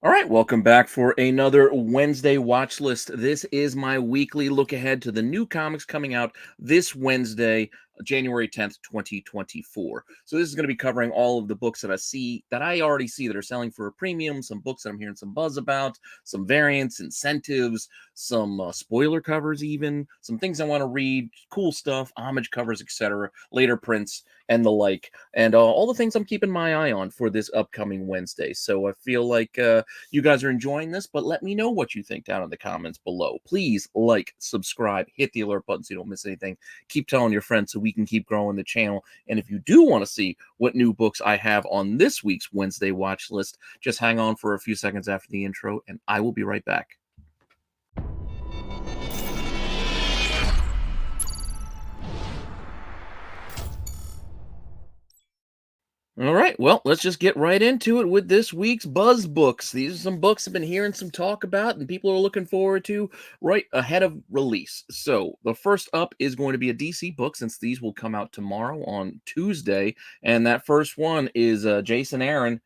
All right, welcome back for another Wednesday watch list. This is my weekly look ahead to the new comics coming out this Wednesday, January 10th, 2024. So this is going to be covering all of the books that I already see that are selling for a premium, some books that I'm hearing some buzz about, some variants, incentives, some spoiler covers even, some things I want to read, cool stuff, homage covers, etc., later prints and the like, and all the things I'm keeping my eye on for this upcoming Wednesday. So I feel like you guys are enjoying this, but let me know what you think down in the comments below. Please like, subscribe, hit the alert button so you don't miss anything. Keep telling your friends so we can keep growing the channel. And if you do want to see what new books I have on this week's Wednesday watch list, just hang on for a few seconds after the intro, and I will be right back. All right, well, let's just get right into it with this week's Buzz Books. These are some books I've been hearing some talk about and people are looking forward to right ahead of release. So, the first up is going to be a DC book since these will come out tomorrow on Tuesday. And that first one is Jason Aaron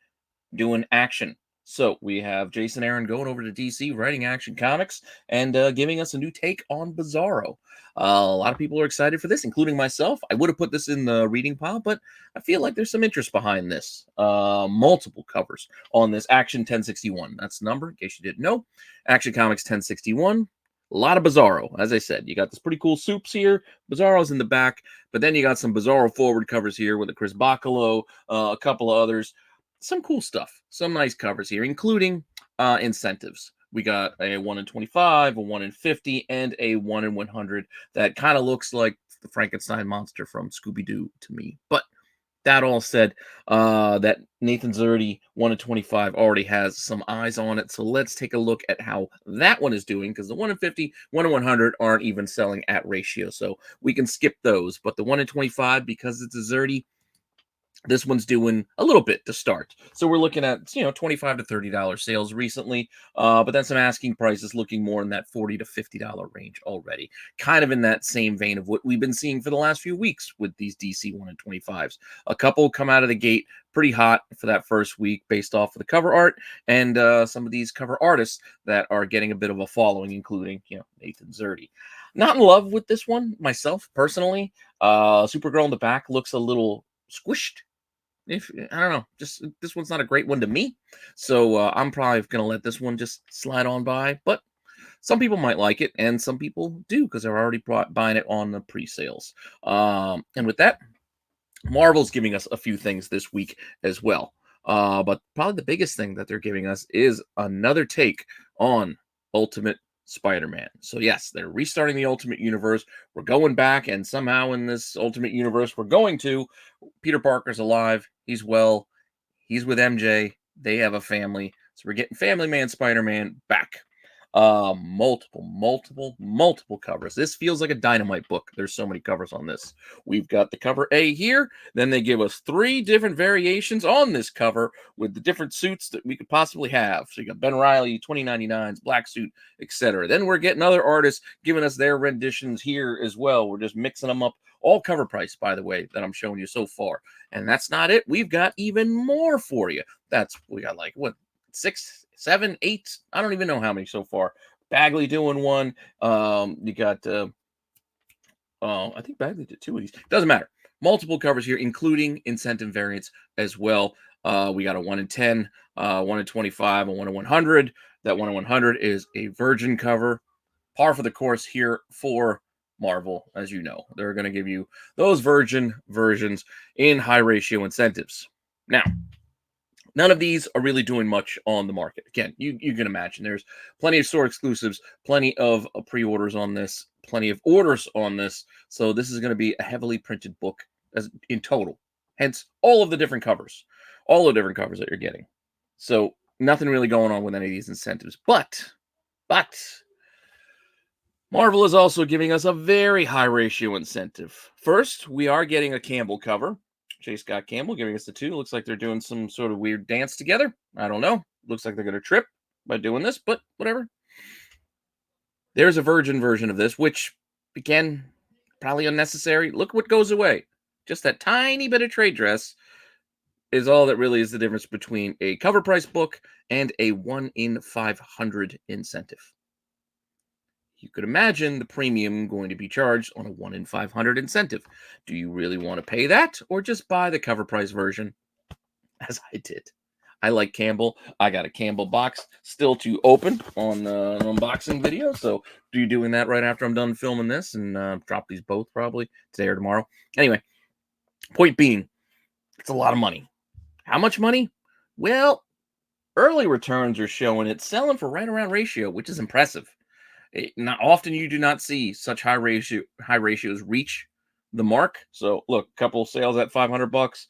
doing action. So we have Jason Aaron going over to DC, writing Action Comics, and giving us a new take on Bizarro. A lot of people are excited for this, including myself. I would have put this in the reading pile, but I feel like there's some interest behind this. Multiple covers on this Action 1061. That's the number, in case you didn't know. Action Comics 1061. A lot of Bizarro. As I said, you got this pretty cool soups here. Bizarro's in the back, but then you got some Bizarro forward covers here with a Chris Bacalo, a couple of others. Some cool stuff, some nice covers here, including incentives. We got a 1 in 25, a 1 in 50, and a 1 in 100 that kind of looks like the Frankenstein monster from Scooby-Doo to me. But that all said, that Nathan Zerdy 1 in 25 already has some eyes on it. So let's take a look at how that one is doing, because the 1 in 50, 1 in 100 aren't even selling at ratio. So we can skip those. But the 1 in 25, because it's a Zerdy, this one's doing a little bit to start. So we're looking at, $25 to $30 sales recently. But then some asking prices looking more in that $40 to $50 range already. Kind of in that same vein of what we've been seeing for the last few weeks with these DC 1 in 25s. A couple come out of the gate pretty hot for that first week based off of the cover art and some of these cover artists that are getting a bit of a following, including, Nathan Zerdy. Not in love with this one myself personally. Supergirl in the back looks a little squished. If I don't know, just this one's not a great one to me, so I'm probably gonna let this one just slide on by. But some people might like it, and some people do because they're already buying it on the pre-sales. And with that, Marvel's giving us a few things this week as well. But probably the biggest thing that they're giving us is another take on Ultimate Spider-Man. So yes, they're restarting the Ultimate Universe. We're going back, and somehow in this Ultimate Universe, we're going to Peter Parker's alive. He's well. He's with MJ. They have a family. So we're getting Family Man Spider-Man back. Multiple covers. This feels like a dynamite book. There's so many covers on this. We've got the cover A here. Then they give us 3 different variations on this cover with the different suits that we could possibly have. So you got Ben Reilly, 2099's black suit, etc. Then we're getting other artists giving us their renditions here as well. We're just mixing them up. All cover price, by the way, that I'm showing you so far. And that's not it. We've got even more for you. We got like, what, 6, 7, 8? I don't even know how many so far. Bagley doing one. You got, I think Bagley did 2 of these. Doesn't matter. Multiple covers here, including incentive variants as well. We got a 1 in 10, 1 in 25, and 1 in 100. That 1 in 100 is a virgin cover. Par for the course here for Marvel, as you know. They're going to give you those virgin versions in high ratio incentives. Now, none of these are really doing much on the market. Again, you can imagine there's plenty of store exclusives, plenty of pre-orders on this, plenty of orders on this. So this is going to be a heavily printed book as in total. Hence, all of the different covers that you're getting. So nothing really going on with any of these incentives. But Marvel is also giving us a very high ratio incentive. First, we are getting a Campbell cover. J. Scott Campbell giving us the 2. Looks like they're doing some sort of weird dance together. I don't know. Looks like they're going to trip by doing this, but whatever. There's a virgin version of this, which, again, probably unnecessary. Look what goes away. Just that tiny bit of trade dress. is all that really is the difference between a cover price book and a 1 in 500 incentive. You could imagine the premium going to be charged on a 1 in 500 incentive. Do you really want to pay that or just buy the cover price version as I did? I like Campbell. I got a Campbell box still to open on an unboxing video. So, do you doing that right after I'm done filming this and drop these both probably today or tomorrow? Anyway, point being, it's a lot of money. How much money? Well, early returns are showing it selling for right around ratio, which is impressive. Not often you do not see such high ratios reach the mark. So look, a couple sales at $500,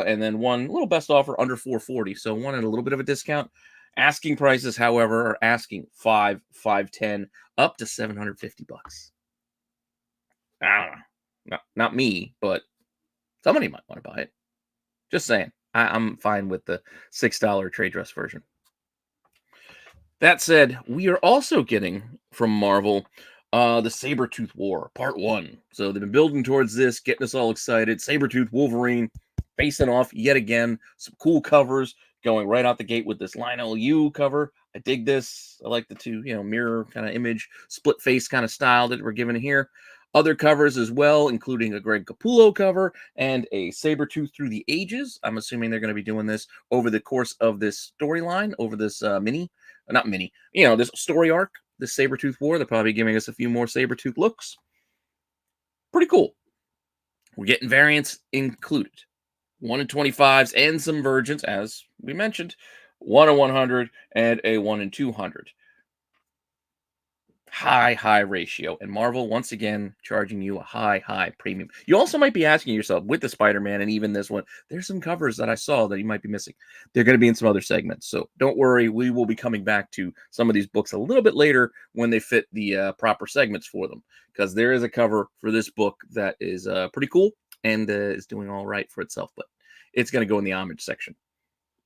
and then one little best offer under 440. So one at a little bit of a discount. Asking prices, however, are asking 510, up to $750. I don't know, not me, but somebody might want to buy it. Just saying. I'm fine with the $6 trade dress version. That said, we are also getting from Marvel the Sabretooth War, Part 1. So they've been building towards this, getting us all excited. Sabretooth Wolverine facing off yet again. Some cool covers going right out the gate with this Lionel U cover. I dig this. I like the two, mirror kind of image, split face kind of style that we're given here. Other covers as well, including a Greg Capullo cover and a Sabretooth Through the Ages. I'm assuming they're going to be doing this over the course of this storyline, over this not mini, this story arc, this Sabretooth War. They're probably giving us a few more Sabretooth looks. Pretty cool. We're getting variants included. 1 in 25s and some virgins, as we mentioned. 1 in 100 and a 1 in 200. High ratio. And Marvel, once again, charging you a high premium. You also might be asking yourself, with the Spider-Man and even this one, there's some covers that I saw that you might be missing. They're going to be in some other segments. So don't worry. We will be coming back to some of these books a little bit later when they fit the proper segments for them. Because there is a cover for this book that is pretty cool and is doing all right for itself. But it's going to go in the homage section.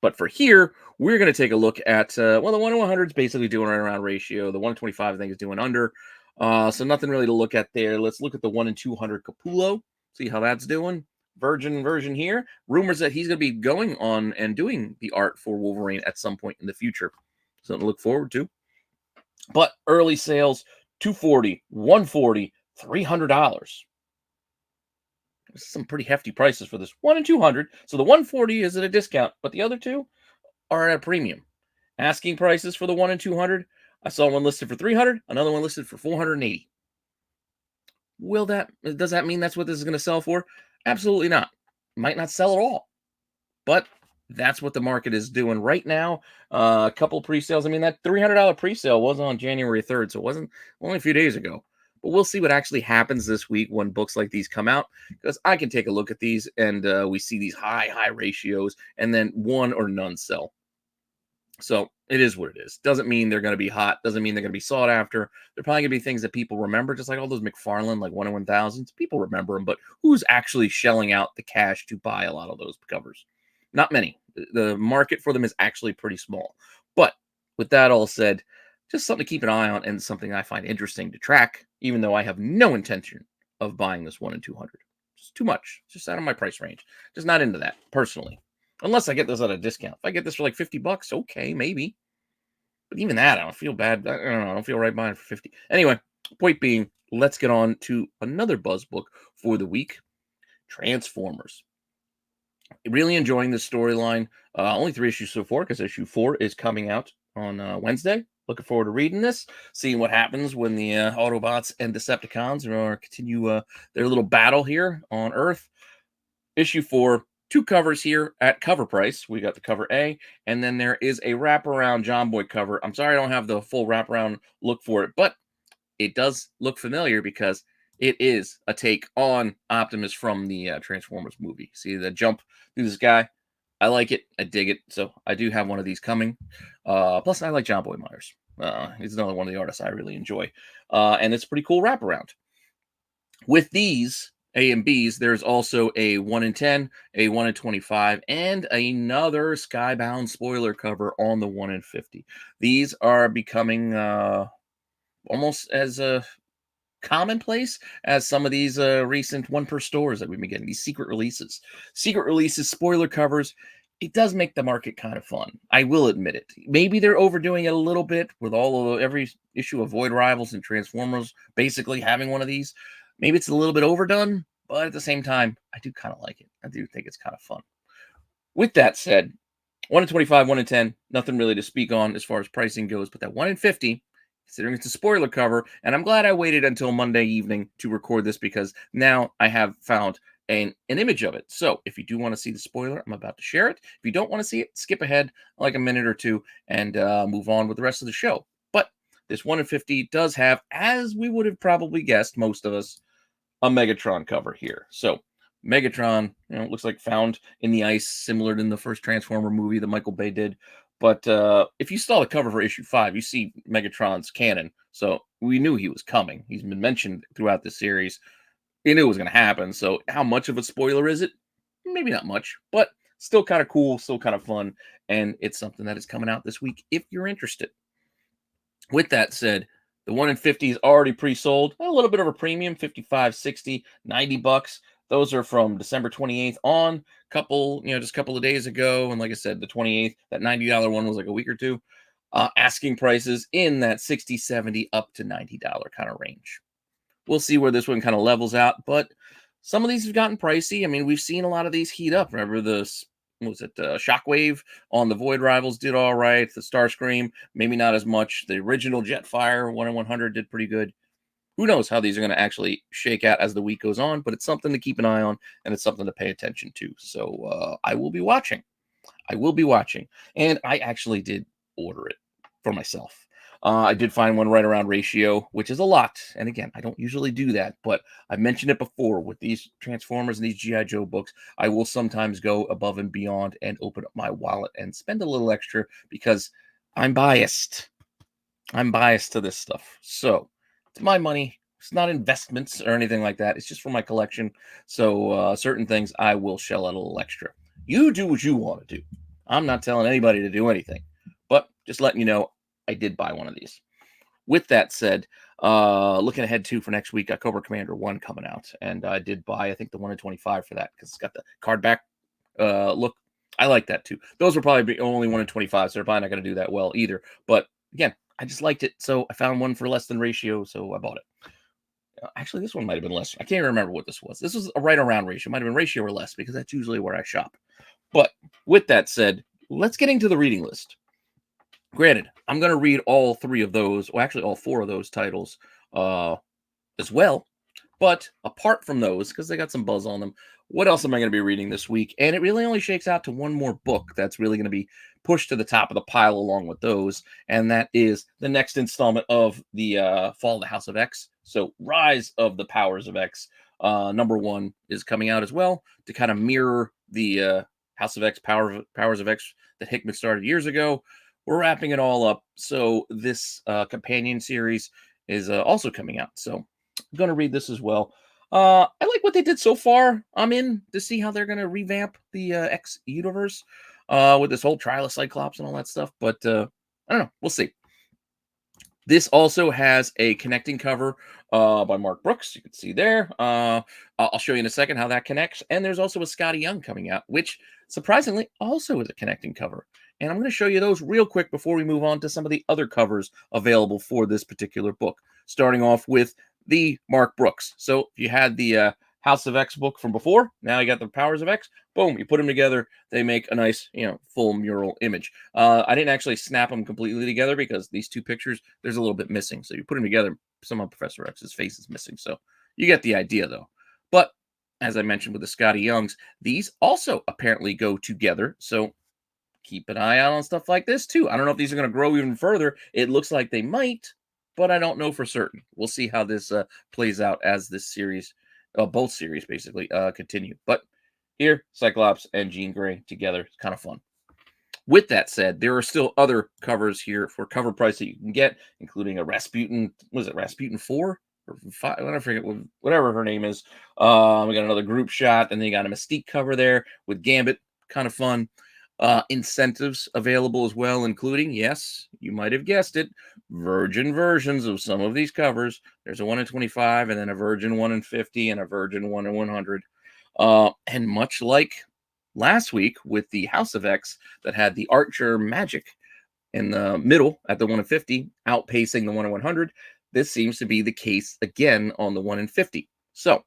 But for here, we're going to take a look at, the 1 in 100 is basically doing right around ratio. The 1 in 25, I think, is doing under. So nothing really to look at there. Let's look at the 1 in 200 Capullo, see how that's doing. Virgin version here. Rumors that he's going to be going on and doing the art for Wolverine at some point in the future. Something to look forward to. But early sales, $240, $140, $300. Some pretty hefty prices for this 1 in 200. So the 140 is at a discount, but the other two are at a premium. Asking prices for the 1 in 200. I saw one listed for 300, another one listed for 480. Does that mean that's what this is going to sell for? Absolutely not. Might not sell at all. But that's what the market is doing right now. A couple pre-sales. I mean, that $300 pre-sale was on January 3rd, so it wasn't only a few days ago. But we'll see what actually happens this week when books like these come out, because I can take a look at these and we see these high ratios and then one or none sell. So it is what it is. Doesn't mean they're going to be hot. Doesn't mean they're going to be sought after. They're probably going to be things that people remember, just like all those McFarlane, like 1 in 1000s. People remember them, but who's actually shelling out the cash to buy a lot of those covers? Not many. The market for them is actually pretty small. But with that all said, just something to keep an eye on and something I find interesting to track, even though I have no intention of buying this 1 in 200. It's too much. It's just out of my price range. Just not into that, personally. Unless I get this at a discount. If I get this for like $50, okay, maybe. But even that, I don't feel bad. I don't know. I don't feel right buying it for 50. Anyway, point being, let's get on to another buzz book for the week. Transformers. Really enjoying this storyline. Only 3 issues so far, because issue 4 is coming out on Wednesday. Looking forward to reading this, seeing what happens when the Autobots and Decepticons continue their little battle here on Earth. Issue 4, 2 covers here at cover price. We got the cover A, and then there is a wraparound John Boy cover. I'm sorry I don't have the full wraparound look for it, but it does look familiar because it is a take on Optimus from the Transformers movie. See the jump through this guy? I like it. I dig it. So I do have one of these coming. Plus, I like John Boy Myers. He's another one of the artists I really enjoy. And it's a pretty cool wraparound. With these A and Bs, there's also a 1 in 10, a 1 in 25, and another Skybound spoiler cover on the 1 in 50. These are becoming almost as commonplace as some of these recent one per stores that we've been getting, these secret releases, spoiler covers. It does make the market kind of fun. I will admit it. Maybe they're overdoing it a little bit with all of every issue of Void Rivals and Transformers basically having one of these. Maybe it's a little bit overdone, but at the same time, I do kind of like it. I do think it's kind of fun. With that said, 1 in 25, 1 in 10, nothing really to speak on as far as pricing goes, but that 1 in 50, considering it's a spoiler cover, and I'm glad I waited until Monday evening to record this because now I have found an image of it. So if you do want to see the spoiler, I'm about to share it. If you don't want to see it, skip ahead like a minute or two and move on with the rest of the show. But this 1 in 50 does have, as we would have probably guessed, most of us, a Megatron cover here. So Megatron, looks like found in the ice, similar to the first Transformer movie that Michael Bay did. But if you saw the cover for issue 5, you see Megatron's cannon. So we knew he was coming. He's been mentioned throughout the series. We knew it was going to happen. So how much of a spoiler is it? Maybe not much, but still kind of cool, still kind of fun. And it's something that is coming out this week if you're interested. With that said, the 1 in 50 is already pre-sold. A little bit of a premium, 55, 60, 90 bucks. Those are from December 28th on. Just a couple of days ago. And like I said, the 28th, that $90 one was like a week or two. Asking prices in that $60, $70, up to $90 kind of range. We'll see where this one kind of levels out, but some of these have gotten pricey. I mean, we've seen a lot of these heat up. Remember Shockwave on the Void Rivals did all right. The Starscream, maybe not as much. The original Jetfire 1 in 100 did pretty good. Who knows how these are going to actually shake out as the week goes on, but it's something to keep an eye on, and it's something to pay attention to. So I will be watching. And I actually did order it for myself. I did find one right around ratio, which is a lot. And again, I don't usually do that, but I mentioned it before with these Transformers and these G.I. Joe books. I will sometimes go above and beyond and open up my wallet and spend a little extra because I'm biased. I'm biased to this stuff. So it's my money. It's not investments or anything like that. It's just for my collection. So certain things I will shell out a little extra. You do what you want to do. I'm not telling anybody to do anything, but just letting you know I did buy one of these. With that said, looking ahead to for next week, got Cobra Commander 1 coming out, and I did buy, I think, the 1 in 25 for that because it's got the card back look. I like that too. Those will probably be only 1 in 25, so they're probably not going to do that well either. But again, I just liked it, so I found one for less than ratio, so I bought it. Actually, this one might have been less. I can't remember what this was. This was a right around ratio. Might have been ratio or less because that's usually where I shop. But with that said, let's get into the reading list. Granted, I'm going to read all 3 of those, well, actually all 4 of those titles as well. But apart from those, because they got some buzz on them, what else am I going to be reading this week? And it really only shakes out to one more book that's really going to be pushed to the top of the pile along with those. And that is the next installment of the Fall of the House of X. So Rise of the Powers of X. Number 1 is coming out as well to kind of mirror the House of X, Powers of X that Hickman started years ago. We're wrapping it all up. So this companion series is also coming out. So I'm going to read this as well. I like what they did so far. I'm in to see how they're going to revamp the X universe with this whole trial of Cyclops and all that stuff. But I don't know. We'll see. This also has a connecting cover by Mark Brooks. You can see there. I'll show you in a second how that connects. And there's also a Scotty Young coming out, which surprisingly also is a connecting cover. And I'm going to show you those real quick before we move on to some of the other covers available for this particular book. Starting off with the Mark Brooks. So if you had the House of X book from before, now you got the Powers of X. Boom, you put them together. They make a nice, full mural image. I didn't actually snap them completely together because these 2 pictures, there's a little bit missing. So you put them together, some of Professor X's face is missing. So you get the idea, though. But as I mentioned with the Scotty Youngs, these also apparently go together. So keep an eye out on stuff like this, too. I don't know if these are going to grow even further. It looks like they might, but I don't know for certain. We'll see how this plays out as this series, both series basically, continue. But here, Cyclops and Jean Grey together. It's kind of fun. With that said, there are still other covers here for cover price that you can get, including a Rasputin, Rasputin 4? Or 5? I forget, whatever her name is. We got another group shot, and then you got a Mystique cover there with Gambit. Kind of fun. Incentives available as well, including, yes, you might have guessed it, virgin versions of some of these covers. There's a 1 in 25, and then a virgin 1 in 50, and a virgin 1 in 100. And much like last week with the House of X that had the Archer Magic in the middle at the 1 in 50, outpacing the 1 in 100, this seems to be the case again on the 1 in 50. So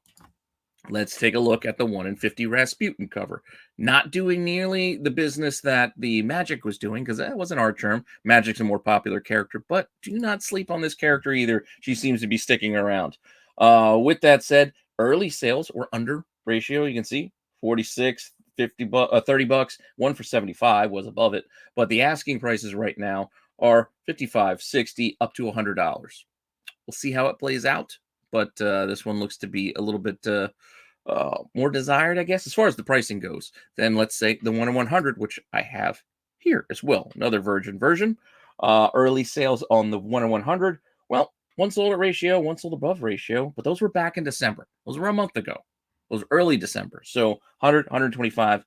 let's take a look at the 1 in 50 Rasputin cover. Not doing nearly the business that the Magic was doing, because that was an art term. Magic's a more popular character, but do not sleep on this character either. She seems to be sticking around. With that said, early sales were under ratio. You can see 46, 50 30 bucks. One for 75 was above it, but the asking prices right now are 55, 60, up to $100. We'll see how it plays out, but this one looks to be a little bit more desired, I guess, as far as the pricing goes, than, let's say, the 1 in 100, which I have here as well. Another virgin version. Early sales on the 1 in 100. Well, one sold at ratio, one sold above ratio, but those were back in December. Those were a month ago. Those were early December. So 100, 125.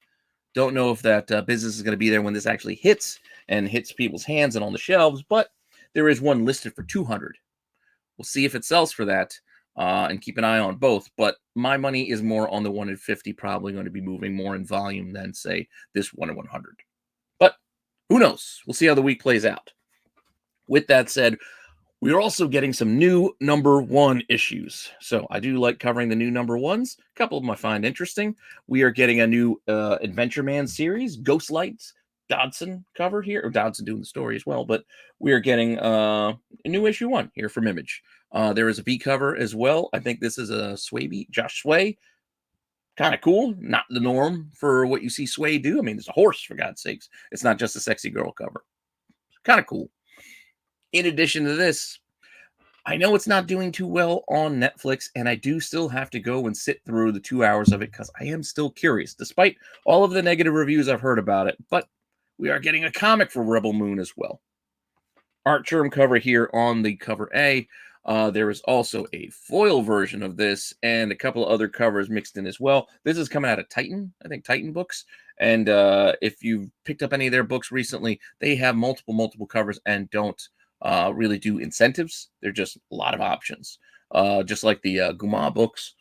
Don't know if that business is going to be there when this actually hits and hits people's hands and on the shelves, but there is one listed for 200. We'll see if it sells for that, and keep an eye on both. But my money is more on the 1 in 50, probably going to be moving more in volume than, say, this 1 in 100. But who knows? We'll see how the week plays out. With that said, we are also getting some new number 1 issues. So I do like covering the new number 1s. A couple of them I find interesting. We are getting a new Adventure Man series, Ghostlights, Dodson cover here, or Dodson doing the story as well, but we are getting a new issue 1 here from Image. There is a V cover as well. I think this is a Sway, Josh Sway. Kind of cool. Not the norm for what you see Sway do. I mean, it's a horse, for God's sakes. It's not just a sexy girl cover. Kind of cool. In addition to this, I know it's not doing too well on Netflix, and I do still have to go and sit through the 2 hours of it because I am still curious, despite all of the negative reviews I've heard about it. But we are getting a comic for Rebel Moon as well. Art germ cover here on the cover A. There is also a foil version of this and a couple of other covers mixed in as well. This is coming out of Titan, I think Titan Books. And if you've picked up any of their books recently, they have multiple covers and don't really do incentives. They're just a lot of options, just like the Guma books.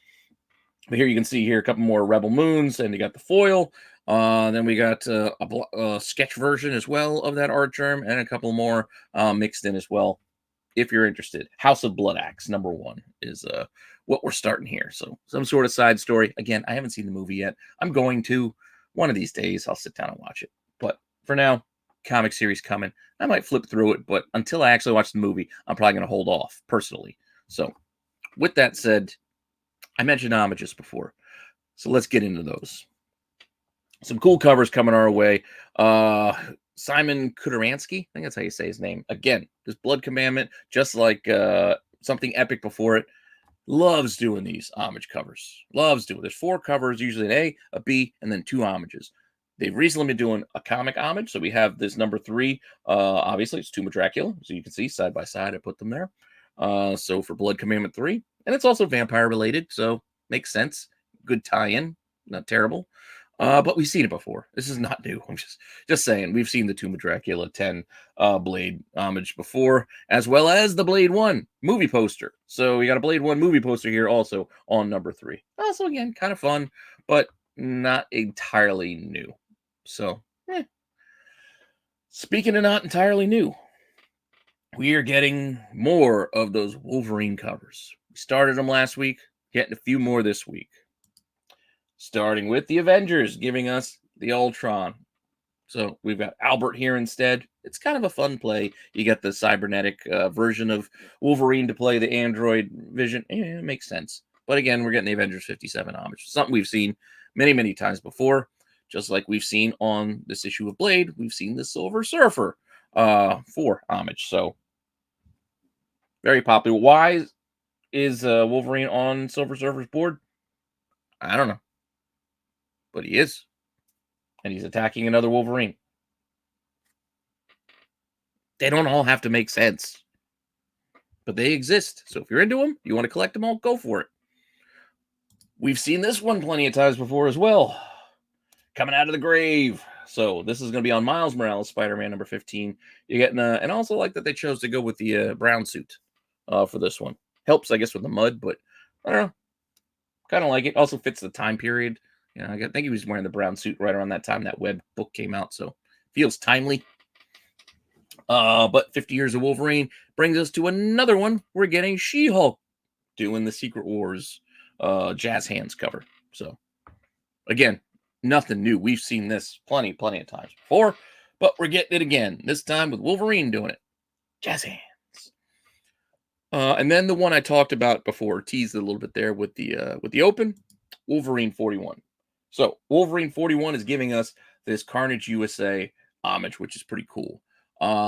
But here you can see here a couple more Rebel Moons, and you got the foil. Then we got a sketch version as well of that art germ, and a couple more mixed in as well. If you're interested, House of Blood Axe number 1 is what we're starting here. So some sort of side story. Again, I haven't seen the movie yet. I'm going to. One of these days, I'll sit down and watch it. But for now, comic series coming. I might flip through it, but until I actually watch the movie, I'm probably going to hold off personally. So with that said, I mentioned homages before. So let's get into those. Some cool covers coming our way. Simon Kudaransky, I think that's how you say his name. Again, this Blood Commandment, just like something epic before it, loves doing these homage covers. Loves doing. There's 4 covers, usually an A, a B, and then 2 homages. They've recently been doing a comic homage, so we have this number 3. Obviously, it's Tomb of Dracula, so you can see side by side. I put them there. So for Blood Commandment 3, and it's also vampire related, so makes sense. Good tie-in, not terrible. But we've seen it before. This is not new. I'm just saying. We've seen the Tomb of Dracula 10 Blade homage before, as well as the Blade 1 movie poster. So we got a Blade 1 movie poster here also on number 3. Also, again, kind of fun, but not entirely new. So, speaking of not entirely new, we are getting more of those Wolverine covers. We started them last week, getting a few more this week. Starting with the Avengers, giving us the Ultron. So we've got Albert here instead. It's kind of a fun play. You get the cybernetic version of Wolverine to play the android Vision. It makes sense. But again, we're getting the Avengers 57 homage. Something we've seen many times before. Just like we've seen on this issue of Blade, we've seen the Silver Surfer for homage. So very popular. Why is Wolverine on Silver Surfer's board? I don't know. But he is. And he's attacking another Wolverine. They don't all have to make sense. But they exist. So if you're into them, you want to collect them all, go for it. We've seen this one plenty of times before as well. coming out of the grave. So this is going to be on Miles Morales, Spider-Man number 15. You're getting and I also like that they chose to go with the brown suit for this one. Helps, I guess, with the mud, but I don't know. Kind of like it. Also fits the time period. You know, I think he was wearing the brown suit right around that time that Web book came out, so feels timely. But 50 Years of Wolverine brings us to another one. We're getting She-Hulk doing the Secret Wars Jazz Hands cover. So again, nothing new. We've seen this plenty of times before, but we're getting it again. This time with Wolverine doing it. Jazz Hands. And then the one I talked about before, teased a little bit there with the open, Wolverine 41. So Wolverine 41 is giving us this Carnage USA homage, which is pretty cool.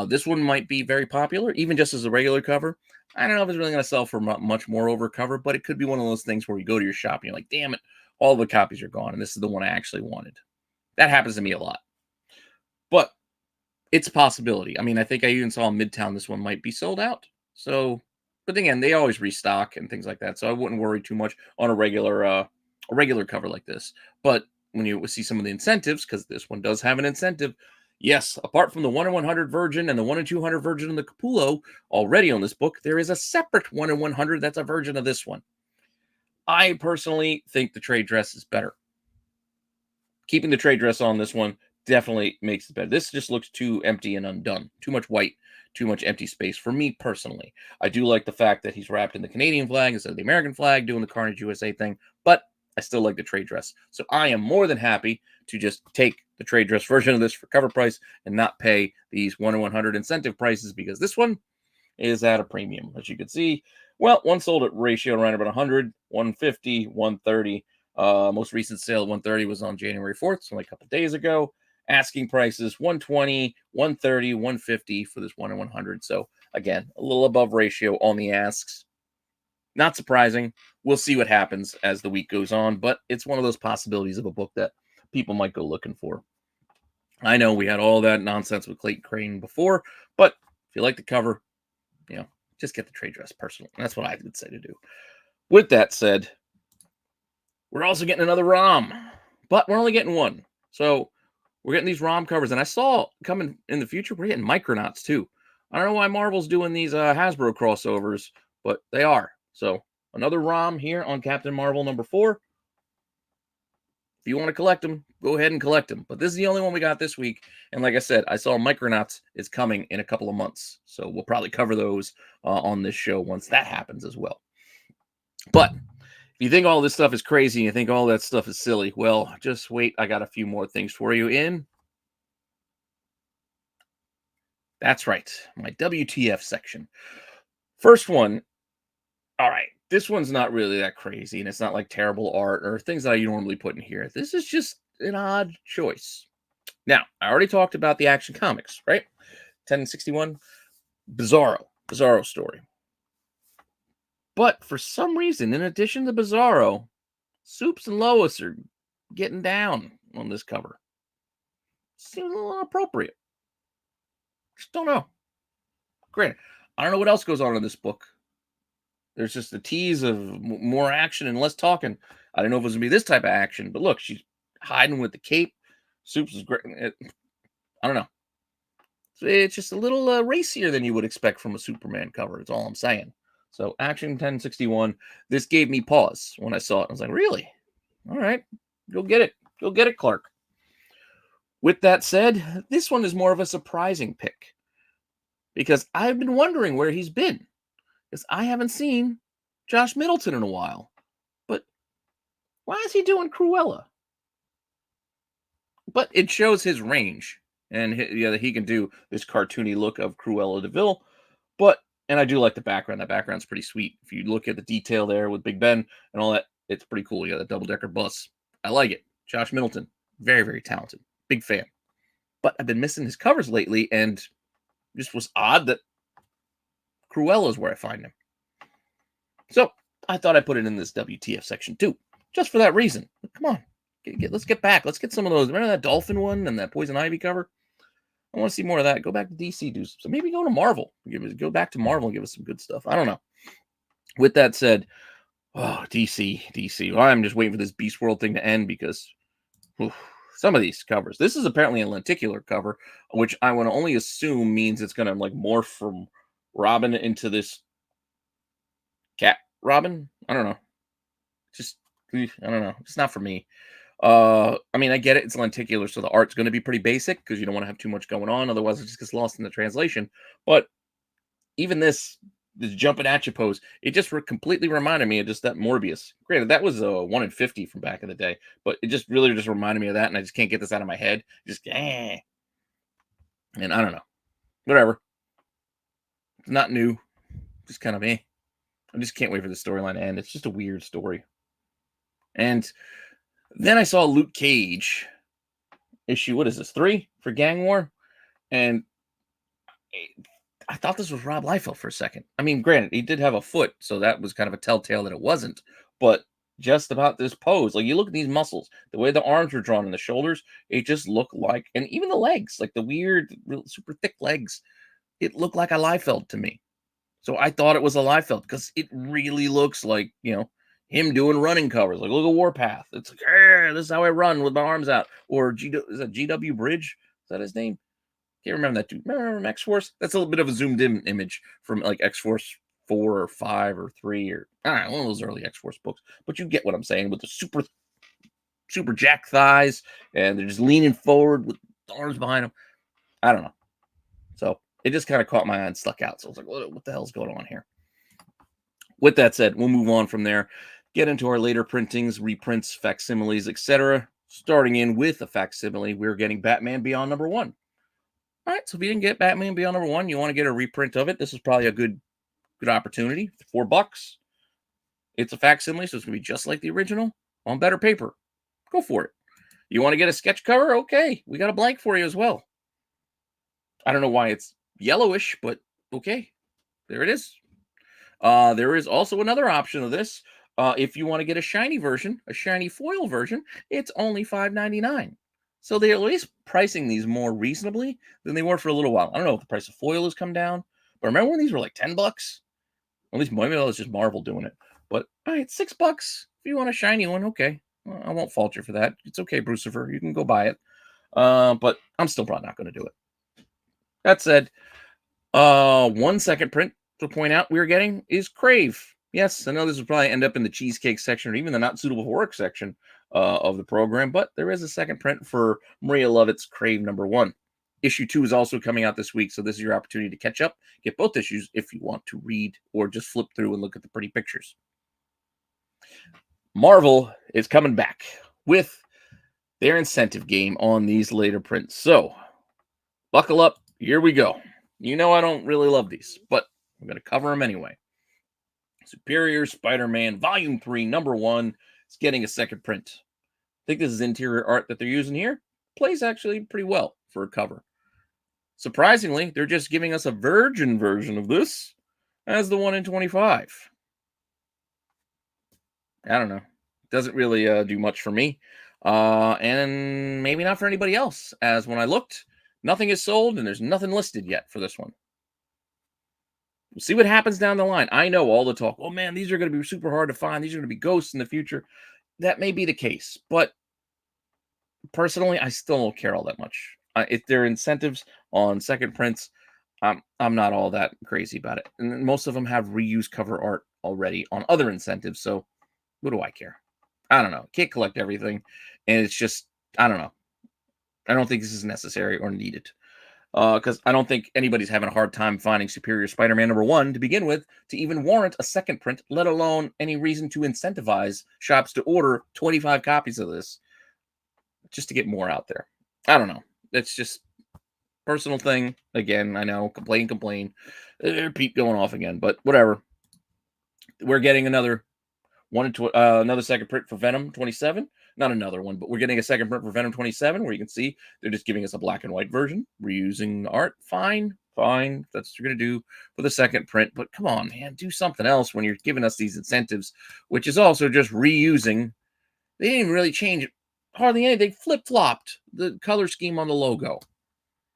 This one might be very popular, even just as a regular cover. I don't know if it's really going to sell for much more over cover, but it could be one of those things where you go to your shop and you're like, damn it, all the copies are gone, and this is the one I actually wanted. That happens to me a lot. But it's a possibility. I mean, I think I even saw in Midtown this one might be sold out. So, but again, they always restock and things like that, so I wouldn't worry too much on a regular cover like this. But when you see some of the incentives, because this one does have an incentive, yes, apart from the 1 in 100 virgin and the 1 in 200 virgin and the Capullo already on this book, there is a separate 1 in 100 that's a virgin of this one. I personally think the trade dress is better. Keeping the trade dress on this one definitely makes it better. This just looks too empty and undone. Too much white, too much empty space for me personally. I do like the fact that he's wrapped in the Canadian flag instead of the American flag, doing the Carnage USA thing, but I still like the trade dress. So I am more than happy to just take the trade dress version of this for cover price and not pay these 1 in 100 incentive prices, because this one is at a premium, as you can see. Well, one sold at ratio around about 100, 150, 130. Most recent sale at 130 was on January 4th, so only a couple of days ago. Asking prices 120, 130, 150 for this 1 in 100. So again, a little above ratio on the asks. Not surprising. We'll see what happens as the week goes on, but it's one of those possibilities of a book that people might go looking for. I know we had all that nonsense with Clayton Crane before, but if you like the cover, just get the trade dress personally. That's what I would say to do. With that said, we're also getting another ROM, but we're only getting one. So we're getting these ROM covers, and I saw coming in the future, we're getting Micronauts too. I don't know why Marvel's doing these Hasbro crossovers, but they are. So another ROM here on Captain Marvel number 4. If you want to collect them, go ahead and collect them. But this is the only one we got this week. And like I said, I saw Micronauts is coming in a couple of months. So we'll probably cover those on this show once that happens as well. But if you think all this stuff is crazy and you think all that stuff is silly, well, just wait. I got a few more things for you in. That's right, my WTF section. First one. All right, this one's not really that crazy, and it's not like terrible art or things that I normally put in here. This is just an odd choice. Now, I already talked about the Action Comics, right? 1061, Bizarro story. But for some reason, in addition to Bizarro, Supes and Lois are getting down on this cover. Seems a little inappropriate. Just don't know. Granted, I don't know what else goes on in this book. There's just a tease of more action and less talking. I don't know if it was going to be this type of action, but look, she's hiding with the cape. Supes is great. I don't know. It's just a little racier than you would expect from a Superman cover. That's all I'm saying. So Action 1061, this gave me pause when I saw it. I was like, really? All right, go get it. Go get it, Clark. With that said, this one is more of a surprising pick because I've been wondering where he's been. Because I haven't seen Josh Middleton in a while. But why is he doing Cruella? But it shows his range. And he can do this cartoony look of Cruella de Vil. And I do like the background. That background's pretty sweet. If you look at the detail there with Big Ben and all that, it's pretty cool. You got the double-decker bus. I like it. Josh Middleton, very, very talented. Big fan. But I've been missing his covers lately, and just was odd that Cruella is where I find him. So I thought I'd put it in this WTF section too, just for that reason. Come on, let's get back. Let's get some of those. Remember that Dolphin one and that Poison Ivy cover? I want to see more of that. Go back to DC, do so. Maybe go to Marvel. Go back to Marvel and give us some good stuff. I don't know. With that said, DC. Well, I'm just waiting for this Beast World thing to end because some of these covers. This is apparently a lenticular cover, which I would only assume means it's going to like morph from Robin into this cat Robin. I don't know. Just I don't know. It's not for me. I mean, I get it. It's lenticular, so the art's going to be pretty basic because you don't want to have too much going on. Otherwise, it just gets lost in the translation. But even this jumping at you pose, it just completely reminded me of just that Morbius. Granted, that was a 1 in 50 from back in the day, but it just really just reminded me of that, and I just can't get this out of my head. Just and I don't know, whatever. It's not new, just kind of me. I just can't wait for the storyline to end. It's just a weird story. And then I saw Luke Cage issue. What is this, 3 for Gang War? And I thought this was Rob Liefeld for a second. I mean, granted, he did have a foot, so that was kind of a telltale that it wasn't. But just about this pose, like you look at these muscles, the way the arms were drawn and the shoulders, it just looked like, and even the legs, like the weird, super thick legs, it looked like a Liefeld to me. So I thought it was a Liefeld because it really looks like, him doing running covers. Like, look at Warpath. It's like, this is how I run with my arms out. Or is that GW Bridge? Is that his name? Can't remember that dude. Remember X Force? That's a little bit of a zoomed in image from like X Force 4 or 5 or 3 or I don't know, one of those early X Force books. But you get what I'm saying with the super jack thighs and they're just leaning forward with the arms behind them. I don't know. So it just kind of caught my eye and stuck out. So I was like, what the hell's going on here? With that said, we'll move on from there. Get into our later printings, reprints, facsimiles, etc. Starting in with a facsimile, we're getting Batman Beyond #1. All right, so if you didn't get Batman Beyond #1, you want to get a reprint of it. This is probably a good opportunity. $4. It's a facsimile, so it's going to be just like the original on better paper. Go for it. You want to get a sketch cover? Okay, we got a blank for you as well. I don't know why it's yellowish, but okay, there it is. There is also another option of this. If you want to get a shiny version, a shiny foil version, it's only $5.99. So they're at least pricing these more reasonably than they were for a little while. I don't know if the price of foil has come down, but remember when these were like $10? At least maybe that was just Marvel doing it. But all right, $6 if you want a shiny one. Okay, well, I won't fault you for that. It's okay, Brucifer. You can go buy it. But I'm still probably not going to do it. That said, 1 second print to point out we're getting is Crave. Yes, I know this will probably end up in the cheesecake section or even the not suitable for work section of the program, but there is a second print for Maria Lovett's Crave #1. Issue 2 is also coming out this week, so this is your opportunity to catch up, get both issues if you want to read or just flip through and look at the pretty pictures. Marvel is coming back with their incentive game on these later prints. So, buckle up. Here we go. You know I don't really love these, but I'm going to cover them anyway. Superior Spider-Man Volume 3, #1 is getting a second print. I think this is interior art that they're using here. Plays actually pretty well for a cover. Surprisingly, they're just giving us a virgin version of this as the 1 in 25. I don't know. Doesn't really do much for me. And maybe not for anybody else, as when I looked, nothing is sold and there's nothing listed yet for this one. We'll see what happens down the line. I know all the talk. Oh man, these are going to be super hard to find. These are going to be ghosts in the future. That may be the case, but personally, I still don't care all that much. If there are incentives on second prints, I'm not all that crazy about it. And most of them have reused cover art already on other incentives. So what do I care? I don't know. Can't collect everything, and it's just I don't know. I don't think this is necessary or needed. Because I don't think anybody's having a hard time finding Superior Spider-Man #1 to begin with to even warrant a second print, let alone any reason to incentivize shops to order 25 copies of this just to get more out there. I don't know. It's just personal thing. Again, I know. Complain. Pete going off again, but whatever. We're getting another another second print for Venom 27. Not another one, but we're getting a second print for Venom 27 where you can see they're just giving us a black and white version, reusing the art. Fine. That's what you're going to do for the second print. But come on, man, do something else when you're giving us these incentives, which is also just reusing. They didn't even really change hardly anything. They flip-flopped the color scheme on the logo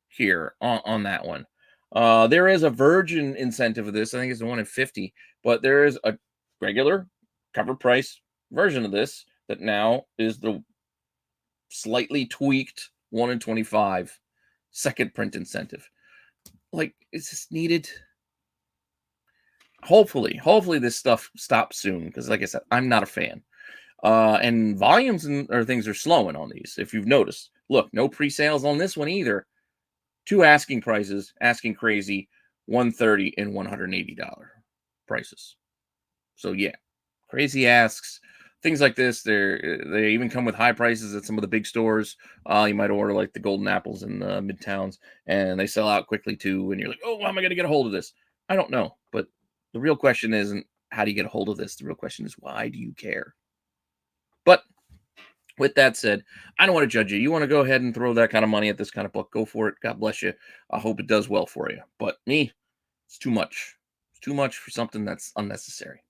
here on that one. There is a virgin incentive of this. I think it's the 1 in 50, but there is a regular cover price version of this that now is the slightly tweaked 1 in 25 second print incentive. Like, is this needed? Hopefully this stuff stops soon because, like I said, I'm not a fan. And volumes and or things are slowing on these. If you've noticed, look, no pre-sales on this one either. Two asking prices, asking crazy, 130 and $180 prices. So yeah, crazy asks. Things like this, they even come with high prices at some of the big stores. You might order like the golden apples in the midtowns, and they sell out quickly too. And you're like, oh, how am I going to get a hold of this? I don't know, but the real question isn't how do you get a hold of this. The real question is why do you care? But with that said, I don't want to judge you. You want to go ahead and throw that kind of money at this kind of book, go for it. God bless you. I hope it does well for you. But me, it's too much. It's too much for something that's unnecessary.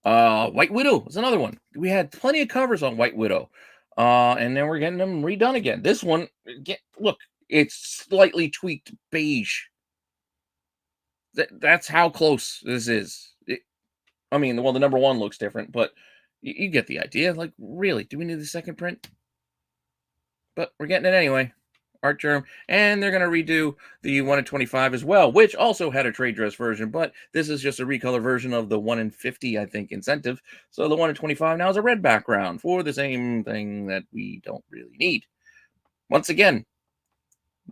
White Widow is another one. We had plenty of covers on White Widow. And then we're getting them redone again. This one, look, it's slightly tweaked beige. That's how close this is. I mean, well, the number one looks different, but you get the idea. Like, really, do we need the second print? But we're getting it anyway. Art Germ, and they're going to redo the 1 in 25 as well, which also had a trade dress version, but this is just a recolor version of the 1 in 50, I think, incentive. So the 1 in 25 now is a red background for the same thing that we don't really need. Once again,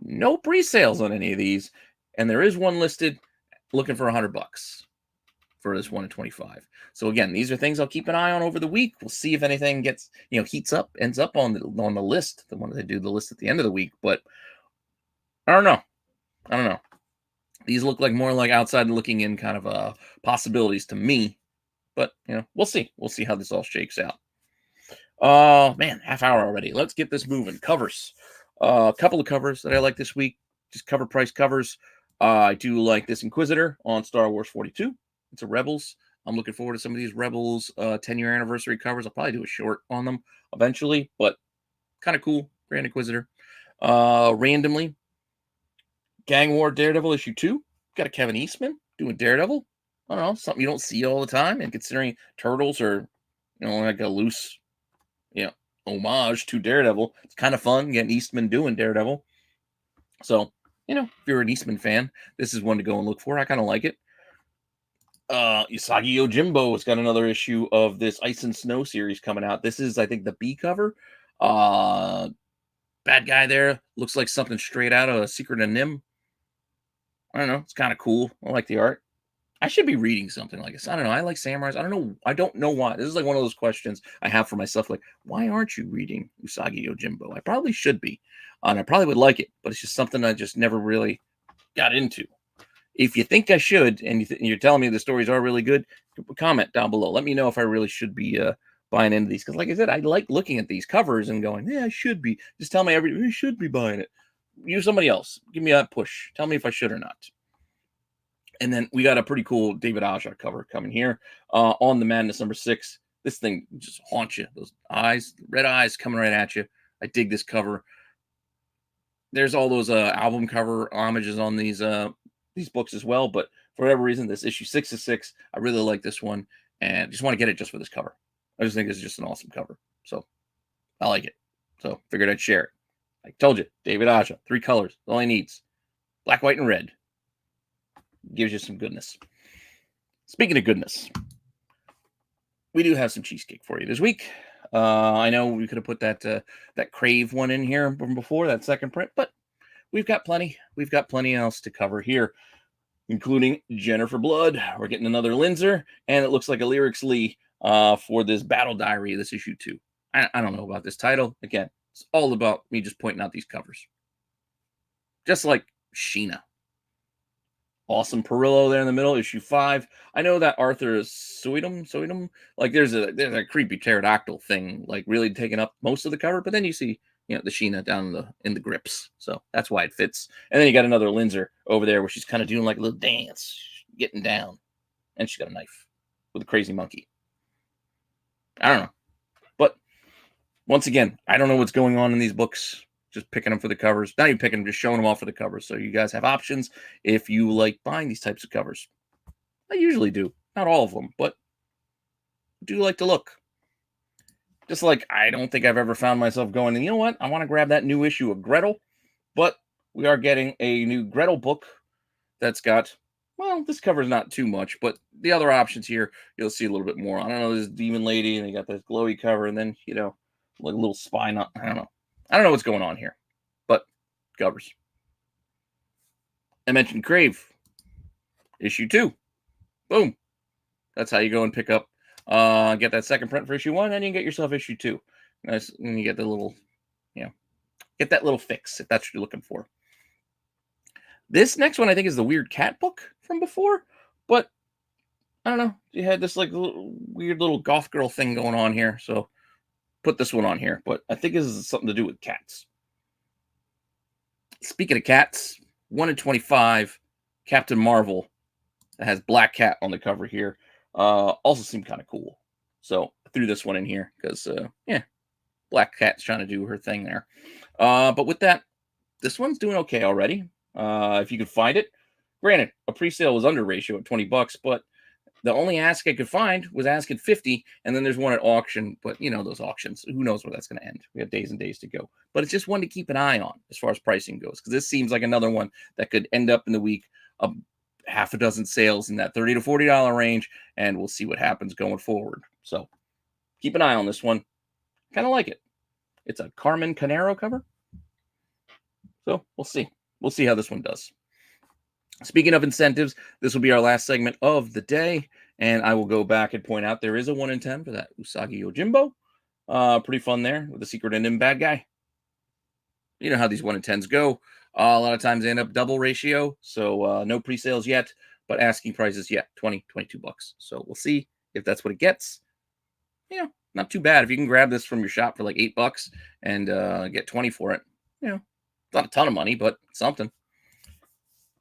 no pre-sales on any of these, and there is one listed looking for $100 for this 1 in 25. So again, these are things I'll keep an eye on over the week. We'll see if anything gets, heats up, ends up on the list, the one that they do the list at the end of the week. But I don't know. These look like more like outside looking in kind of possibilities to me. But we'll see. We'll see how this all shakes out. Oh man, half hour already. Let's get this moving. Covers. A couple of covers that I like this week. Just cover price covers. I do like this Inquisitor on Star Wars 42. It's a Rebels. I'm looking forward to some of these Rebels 10-year anniversary covers. I'll probably do a short on them eventually, but kind of cool. Grand Inquisitor. Randomly, Gang War Daredevil issue 2. Got a Kevin Eastman doing Daredevil. I don't know, something you don't see all the time. And considering Turtles are, like a loose, homage to Daredevil, it's kind of fun getting Eastman doing Daredevil. So, if you're an Eastman fan, this is one to go and look for. I kind of like it. Usagi Yojimbo has got another issue of this Ice and Snow series coming out. This is, I think, the B cover. Bad guy there. Looks like something straight out of Secret of Nim. I don't know. It's kind of cool. I like the art. I should be reading something like this. I don't know. I like samurais. I don't know. I don't know why. This is like one of those questions I have for myself. Like, why aren't you reading Usagi Yojimbo? I probably should be. And I probably would like it, but it's just something I just never really got into. If you think I should, and you're telling me the stories are really good, comment down below. Let me know if I really should be buying into these. Because like I said, I like looking at these covers and going, yeah, I should be. Just tell me you should be buying it. You somebody else. Give me a push. Tell me if I should or not. And then we got a pretty cool David Aja cover coming here on the Madness number 6. This thing just haunts you. Those eyes, red eyes coming right at you. I dig this cover. There's all those album cover homages on these books as well, but for whatever reason, this issue 6 is 6. I really like this one, and just want to get it just for this cover. I just think this is just an awesome cover, so I like it. So figured I'd share it. I told you, David Aja, 3 colors, all he needs: black, white, and red. Gives you some goodness. Speaking of goodness, we do have some cheesecake for you this week. I know we could have put that Crave one in here from before, that second print, but we've got plenty. We've got plenty else to cover here, including Jennifer Blood. We're getting another Linzer, and it looks like a Lyrics Lee for this Battle Diary, this issue 2. I don't know about this title. Again, it's all about me just pointing out these covers. Just like Sheena. Awesome Perillo there in the middle, issue 5. I know that Arthur is Soidum. Like there's a creepy pterodactyl thing, like really taking up most of the cover, but then you see the Sheena down in the grips, so that's why it fits. And then you got another Linzer over there where she's kind of doing like a little dance, getting down, and she's got a knife with a crazy monkey. I don't know, but once again, I don't know what's going on in these books. Just picking them for the covers. Not even picking them, just showing them off for the covers. So you guys have options if you like buying these types of covers. I usually do. Not all of them, but I do like to look. Just like I don't think I've ever found myself going, and you know what? I want to grab that new issue of Gretel, but we are getting a new Gretel book that's got, well, this cover's not too much, but the other options here, you'll see a little bit more. I don't know, this demon lady, and you got this glowy cover, and then, like a little spine on. I don't know. I don't know what's going on here, but covers. I mentioned Crave, issue 2. Boom. That's how you go and pick up, get that second print for issue 1, and you can get yourself issue 2. Nice, and you get the little, get that little fix if that's what you're looking for. This next one I think is the weird cat book from before, but I don't know. You had this like weird little goth girl thing going on here, so put this one on here. But I think this is something to do with cats. Speaking of cats, 1 in 25, Captain Marvel that has Black Cat on the cover here. Also seemed kind of cool. So I threw this one in here because, Black Cat's trying to do her thing there. But with that, this one's doing okay already. If you could find it. Granted, a pre-sale was under ratio at $20, but the only ask I could find was ask at 50, and then there's one at auction. But you know those auctions, who knows where that's going to end? We have days and days to go. But it's just one to keep an eye on as far as pricing goes, because this seems like another one that could end up in the week of half a dozen sales in that $30 to $40 range, and we'll see what happens going forward. So keep an eye on this one. Kind of like it. It's a Carmen Canero cover. So we'll see. We'll see how this one does. Speaking of incentives, this will be our last segment of the day, and I will go back and point out there is a 1 in 10 for that Usagi Yojimbo. Pretty fun there with the secret ending bad guy. You know how these 1 in 10s go. A lot of times they end up double ratio, so no pre-sales yet, but asking prices yet, $20, $22. So we'll see if that's what it gets. Not too bad. If you can grab this from your shop for like $8 and get 20 for it, not a ton of money, but something.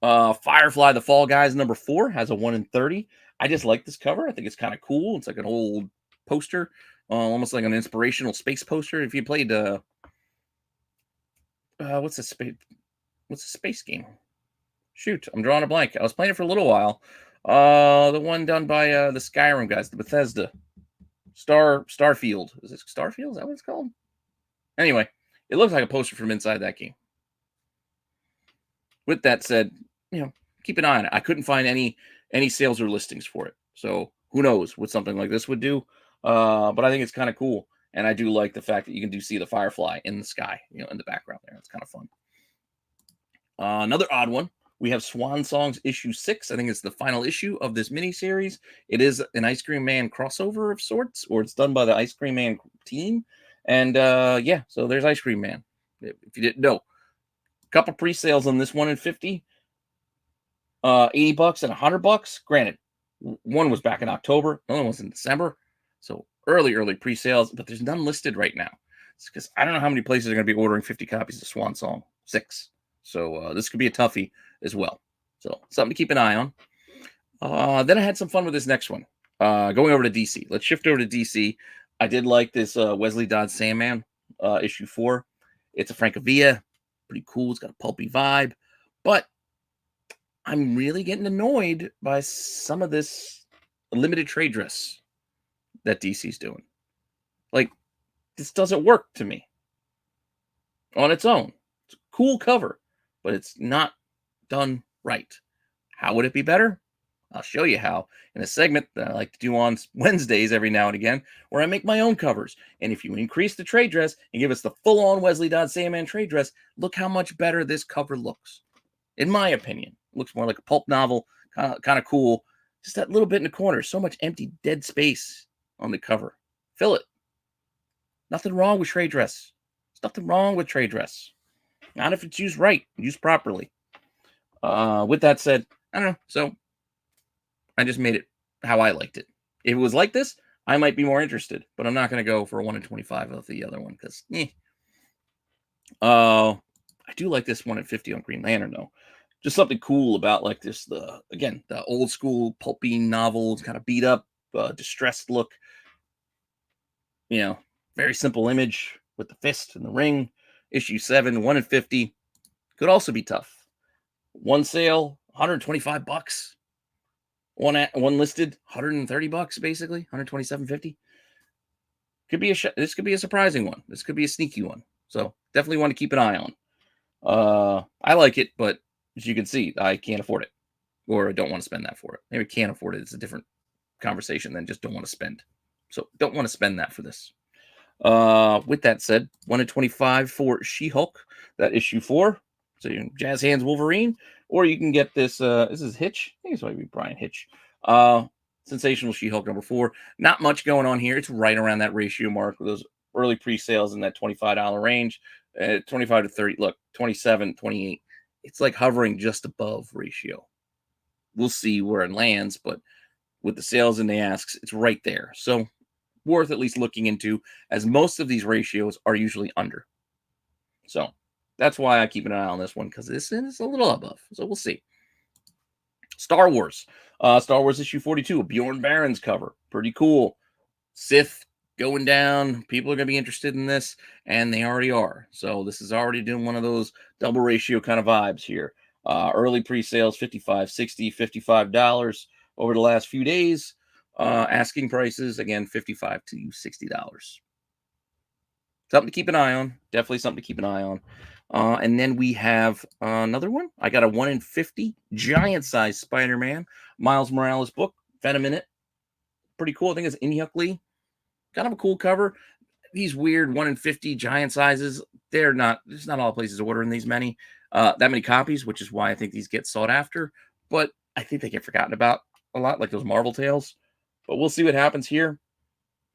Firefly the Fall Guys number 4 has a 1 in 30. I just like this cover. I think it's kind of cool. It's like an old poster, almost like an inspirational space poster. If you played what's the space game? Shoot, I'm drawing a blank. I was playing it for a little while. The one done by the Skyrim guys, the Bethesda Starfield. Is it Starfield? Is that what it's called? Anyway, it looks like a poster from inside that game. With that said, keep an eye on it. I couldn't find any sales or listings for it. So who knows what something like this would do. But I think it's kind of cool. And I do like the fact that you can see the Firefly in the sky, in the background there. It's kind of fun. Another odd one. We have Swan Songs issue 6. I think it's the final issue of this miniseries. It is an Ice Cream Man crossover of sorts, or it's done by the Ice Cream Man team. And so there's Ice Cream Man. If you didn't know. Couple pre-sales on this 1 in 50, $80 and $100. Granted, one was back in October, the other one was in December, so early pre-sales, but there's none listed right now. It's because I don't know how many places are going to be ordering 50 copies of Swan Song 6, so this could be a toughie as well. So something to keep an eye on. Then I had some fun with this next one. Going over to DC. Let's shift over to DC. I did like this Wesley Dodds Sandman issue 4. It's a Francavilla. Pretty cool. It's got a pulpy vibe, but I'm really getting annoyed by some of this limited trade dress that DC's doing. Like, this doesn't work to me on its own. It's a cool cover, but it's not done right. How would it be better? I'll show you how in a segment that I like to do on Wednesdays every now and again, where I make my own covers. And if you increase the trade dress and give us the full-on Wesley Dodds Sandman trade dress, look how much better this cover looks. In my opinion, it looks more like a pulp novel, kind of cool. Just that little bit in the corner, so much empty, dead space on the cover. Fill it. Nothing wrong with trade dress. There's nothing wrong with trade dress. Not if it's used right, used properly. With that said, I don't know. So I just made it how I liked it. If it was like this, I might be more interested, but I'm not going to go for a 1 in 25 of the other one because, I do like this 1 in 50 on Green Lantern, though. Just something cool about like this, the old school pulpy novels, kind of beat up, distressed look. Very simple image with the fist and the ring. Issue 7, 1 in 50. Could also be tough. One sale, $125. One listed, $130 basically, $127.50. This could be a surprising one. This could be a sneaky one. So definitely want to keep an eye on. I like it, but as you can see, I can't afford it, or I don't want to spend that for it. Maybe can't afford it. It's a different conversation than just don't want to spend. So don't want to spend that for this. With that said, 1 in 25 for She-Hulk, that issue 4. So you can Jazz Hands Wolverine, or you can get this. This is Hitch. I think it's might be Brian Hitch. Sensational She-Hulk number 4. Not much going on here. It's right around that ratio mark with those early pre-sales in that $25 range. 25 to 30. Look, 27, 28. It's like hovering just above ratio. We'll see where it lands, but with the sales and the asks, it's right there. So worth at least looking into, as most of these ratios are usually under. So that's why I keep an eye on this one, because this is a little above. So we'll see. Star Wars. Star Wars issue 42, a Bjorn Barron's cover. Pretty cool. Sith going down. People are going to be interested in this, and they already are. So this is already doing one of those double ratio kind of vibes here. Early pre-sales, $55, $60, $55 over the last few days. Asking prices, again, $55 to $60. Something to keep an eye on. Definitely something to keep an eye on. And then we have another one. I got a 1 in 50 giant size Spider-Man Miles Morales book. Venom in it. Pretty cool. I think it's Inyuk Lee. Kind of a cool cover. These weird 1 in 50 giant sizes, there's not all places ordering these that many copies, which is why I think these get sought after. But I think they get forgotten about a lot, like those Marvel tales. But we'll see what happens here.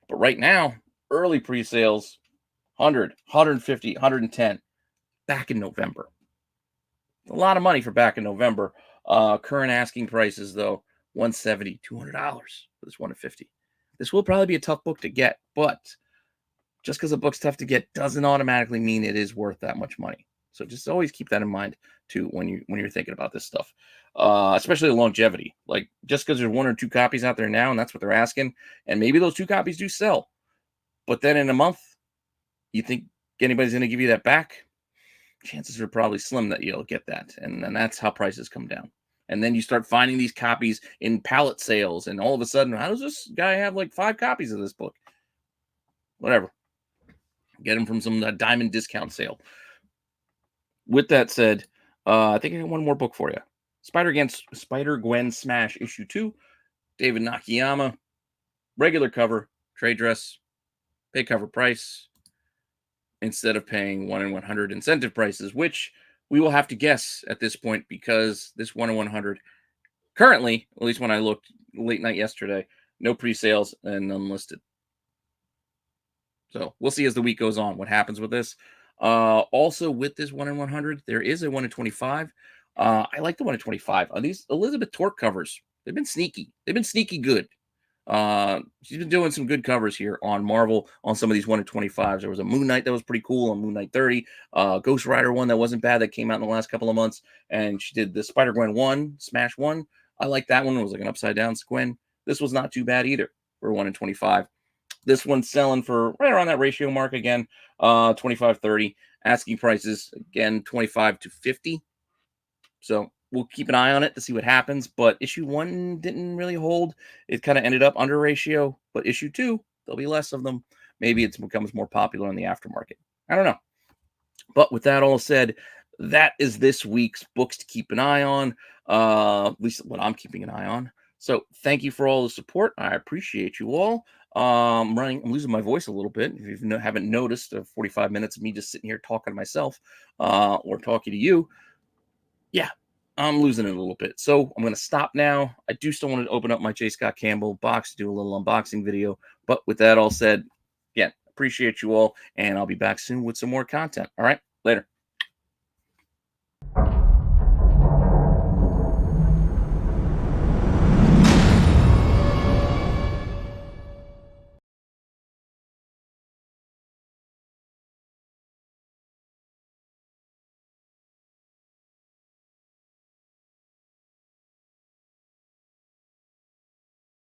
But right now, early pre-sales, 100, 150, 110, back in November. A lot of money for back in November. Current asking prices, though, $170, $200 for this 1 in 50. This will probably be a tough book to get, but just because a book's tough to get doesn't automatically mean it is worth that much money. So just always keep that in mind too when you're thinking about this stuff, especially the longevity. Like, just because there's 1 or 2 copies out there now, and that's what they're asking, and maybe those 2 copies do sell, but then in a month, you think anybody's going to give you that back? Chances are probably slim that you'll get that, and then that's how prices come down. And then you start finding these copies in pallet sales, and all of a sudden, how does this guy have like 5 copies of this book? Whatever. Get them from some diamond discount sale. With that said, I think I got one more book for you. Spider-Gwen Smash issue 2. David Nakayama. Regular cover, trade dress, pay cover price, instead of paying 1 in 100 incentive prices, which we will have to guess at this point, because this 1 in 100 currently, at least when I looked late night yesterday, no pre-sales and unlisted. So we'll see as the week goes on what happens with this. Also, with this 1 in 100, there is a 1 in 25. I like the 1 in 25. These Elizabeth Torque covers, they've been sneaky. They've been sneaky good. She's been doing some good covers here on Marvel on some of these 1 in 25s. There was a Moon Knight that was pretty cool on Moon Knight 30. Ghost Rider one that wasn't bad that came out in the last couple of months. And she did the Spider-Gwen 1, Smash 1. I like that one. It was like an upside down Gwen. This was not too bad either for 1 in 25. This one's selling for right around that ratio mark again, 25-30. Asking prices, again, 25 to 50. So we'll keep an eye on it to see what happens. But issue 1 didn't really hold. It kind of ended up under ratio. But issue 2, there'll be less of them. Maybe it becomes more popular in the aftermarket. I don't know. But with that all said, that is this week's books to keep an eye on. At least what I'm keeping an eye on. So thank you for all the support. I appreciate you all. I'm losing my voice a little bit. If you haven't noticed, 45 minutes of me just sitting here talking to myself or talking to you. Yeah, I'm losing it a little bit. So I'm going to stop now. I do still want to open up my J. Scott Campbell box to do a little unboxing video. But with that all said, again, appreciate you all. And I'll be back soon with some more content. All right, later.